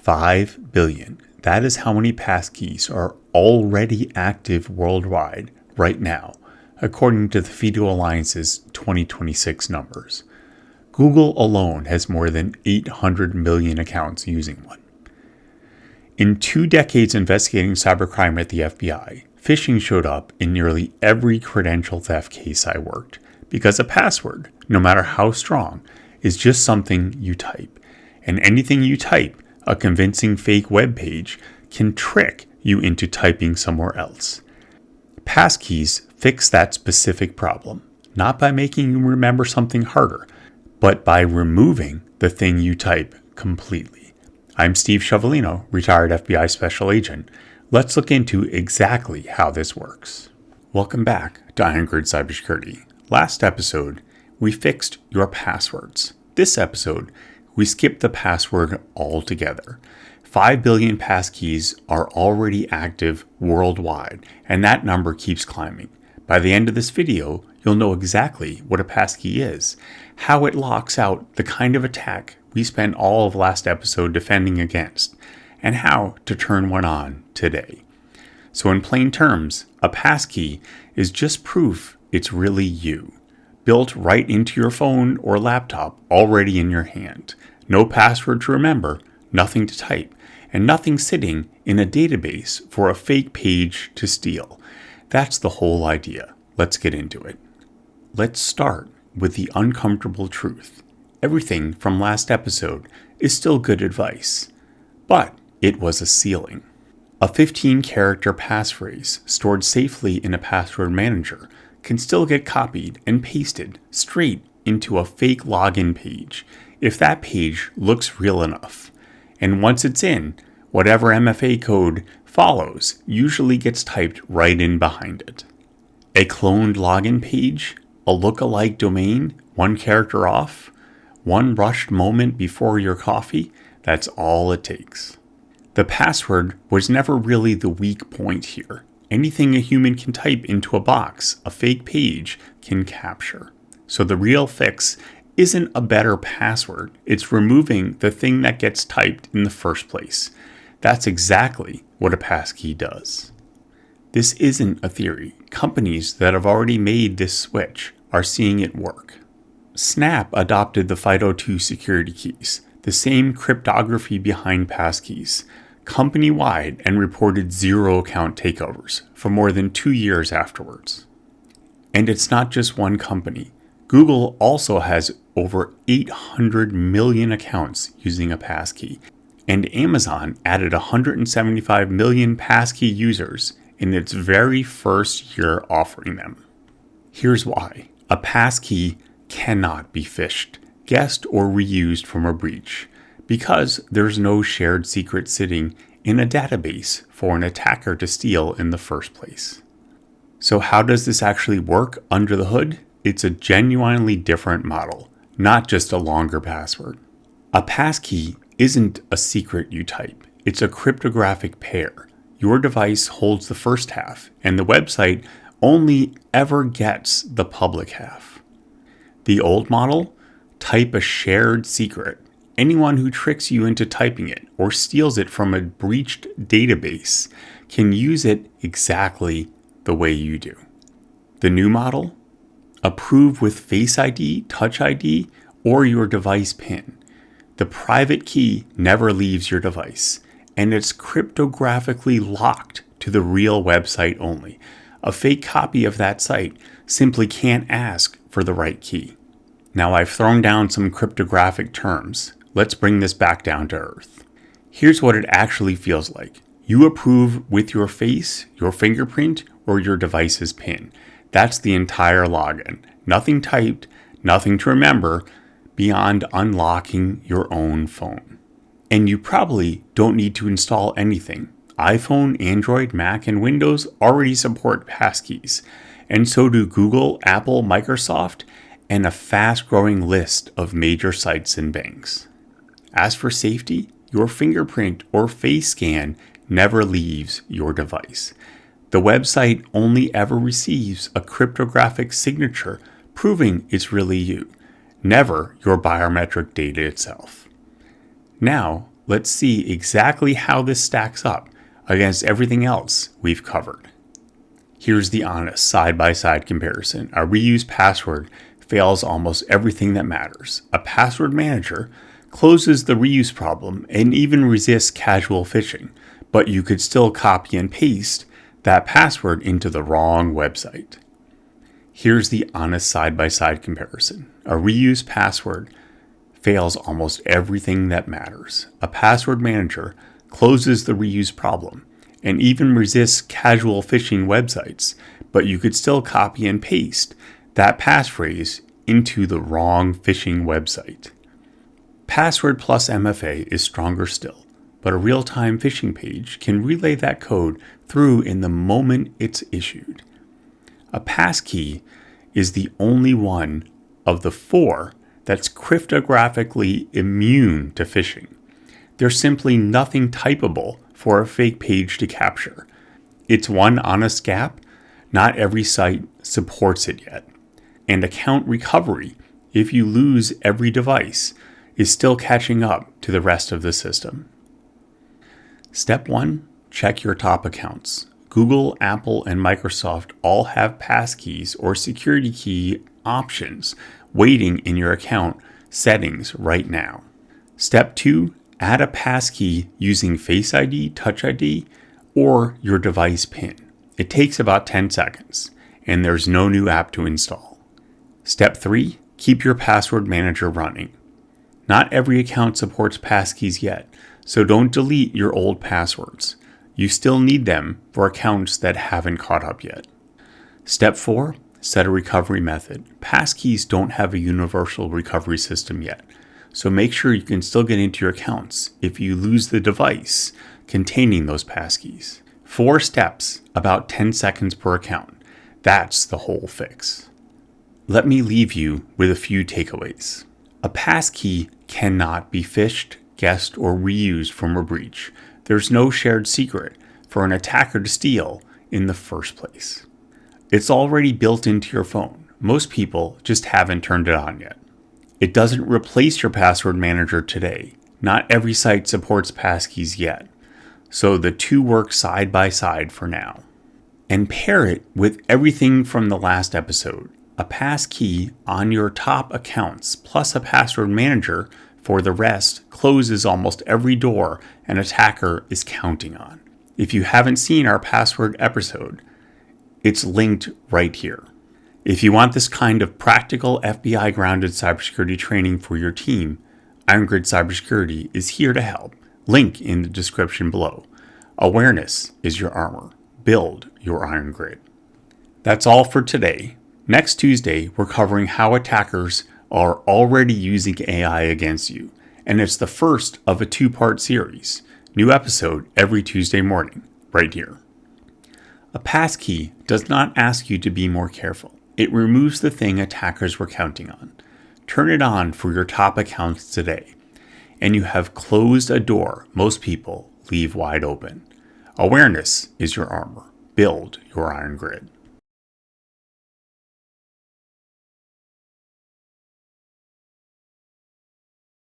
5 billion. That is how many passkeys are already active worldwide right now, according to the FIDO Alliance's 2026 numbers. Google alone has more than 800 million accounts using one. In 2 decades investigating cybercrime at the FBI, phishing showed up in nearly every credential theft case I worked, because a password, no matter how strong, is just something you type. And anything you type, a convincing fake web page, can trick you into typing somewhere else. Passkeys fix that specific problem, not by making you remember something harder, but by removing the thing you type completely. I'm Steve Chevalino, retired FBI special agent. Let's look into exactly how this works. Welcome back to Irongrid Cybersecurity. Last episode, we fixed your passwords. This episode, we skipped the password altogether. 5 billion passkeys are already active worldwide, and that number keeps climbing. By the end of this video, you'll know exactly what a passkey is, how it locks out the kind of attack we spent all of last episode defending against, and how to turn one on today. So in plain terms, a passkey is just proof it's really you, built right into your phone or laptop already in your hand. No password to remember, nothing to type, and nothing sitting in a database for a fake page to steal. That's the whole idea. Let's get into it. Let's start with the uncomfortable truth. Everything from last episode is still good advice, but it was a ceiling. A 15-character passphrase stored safely in a password manager can still get copied and pasted straight into a fake login page if that page looks real enough. And once it's in, whatever MFA code follows usually gets typed right in behind it. A cloned login page, a look-alike domain, one character off, one rushed moment before your coffee, that's all it takes. The password was never really the weak point here. Anything a human can type into a box, a fake page can capture. So the real fix isn't a better password. It's removing the thing that gets typed in the first place. That's exactly what a passkey does. This isn't a theory. Companies that have already made this switch are seeing it work. Snap adopted the FIDO2 security keys, the same cryptography behind passkeys, company-wide, and reported 0 account takeovers for more than 2 years afterwards. And it's not just one company. Google also has over 800 million accounts using a passkey, and Amazon added 175 million passkey users in its very first year offering them. Here's why. A passkey cannot be phished, guessed, or reused from a breach, because there's no shared secret sitting in a database for an attacker to steal in the first place. So how does this actually work under the hood? It's a genuinely different model, not just a longer password. A passkey isn't a secret you type. It's a cryptographic pair. Your device holds the first half, and the website only ever gets the public half. The old model, type a shared secret. Anyone who tricks you into typing it or steals it from a breached database can use it exactly the way you do. The new model, approve with Face ID, Touch ID, or your device PIN. The private key never leaves your device, and it's cryptographically locked to the real website only. A fake copy of that site simply can't ask for the right key. Now I've thrown down some cryptographic terms. Let's bring this back down to earth. Here's what it actually feels like. You approve with your face, your fingerprint, or your device's PIN. That's the entire login. Nothing typed, nothing to remember beyond unlocking your own phone. And you probably don't need to install anything. iPhone, Android, Mac, and Windows already support passkeys, and so do Google, Apple, Microsoft, and a fast-growing list of major sites and banks. As for safety, your fingerprint or face scan never leaves your device. The website only ever receives a cryptographic signature proving it's really you, never your biometric data itself. Now, let's see exactly how this stacks up against everything else we've covered. Here's the honest side-by-side comparison. A reused password fails almost everything that matters. A password manager closes the reuse problem and even resists casual phishing, but you could still copy and paste that password into the wrong website. Here's the honest side-by-side comparison. A reused password fails almost everything that matters. A password manager closes the reuse problem and even resists casual phishing websites, but you could still copy and paste that passphrase into the wrong phishing website. Password plus MFA is stronger still, but a real-time phishing page can relay that code through in the moment it's issued. A passkey is the only one of the 4 that's cryptographically immune to phishing. There's simply nothing typable for a fake page to capture. It's one honest gap. Not every site supports it yet. And account recovery, if you lose every device, is still catching up to the rest of the system. Step 1, check your top accounts. Google, Apple, and Microsoft all have passkeys or security key options waiting in your account settings right now. Step 2, add a passkey using Face ID, Touch ID, or your device PIN. It takes about 10 seconds, and there's no new app to install. Step 3, keep your password manager running. Not every account supports passkeys yet, so don't delete your old passwords. You still need them for accounts that haven't caught up yet. Step 4, set a recovery method. Passkeys don't have a universal recovery system yet, so make sure you can still get into your accounts if you lose the device containing those passkeys. 4 steps, about 10 seconds per account. That's the whole fix. Let me leave you with a few takeaways. A passkey cannot be phished, guessed, or reused from a breach. There's no shared secret for an attacker to steal in the first place. It's already built into your phone. Most people just haven't turned it on yet. It doesn't replace your password manager today. Not every site supports passkeys yet. So the 2 work side by side for now. And pair it with everything from the last episode. A passkey on your top accounts plus a password manager for the rest closes almost every door an attacker is counting on. If you haven't seen our password episode, it's linked right here. If you want this kind of practical FBI-grounded cybersecurity training for your team, Irongrid Cybersecurity is here to help. Link in the description below. Awareness is your armor. Build your Irongrid. That's all for today. Next Tuesday, we're covering how attackers are already using AI against you, and it's the first of a 2-part series. New episode every Tuesday morning, right here. A passkey does not ask you to be more careful. It removes the thing attackers were counting on. Turn it on for your top accounts today, and you have closed a door most people leave wide open. Awareness is your armor. Build your Irongrid.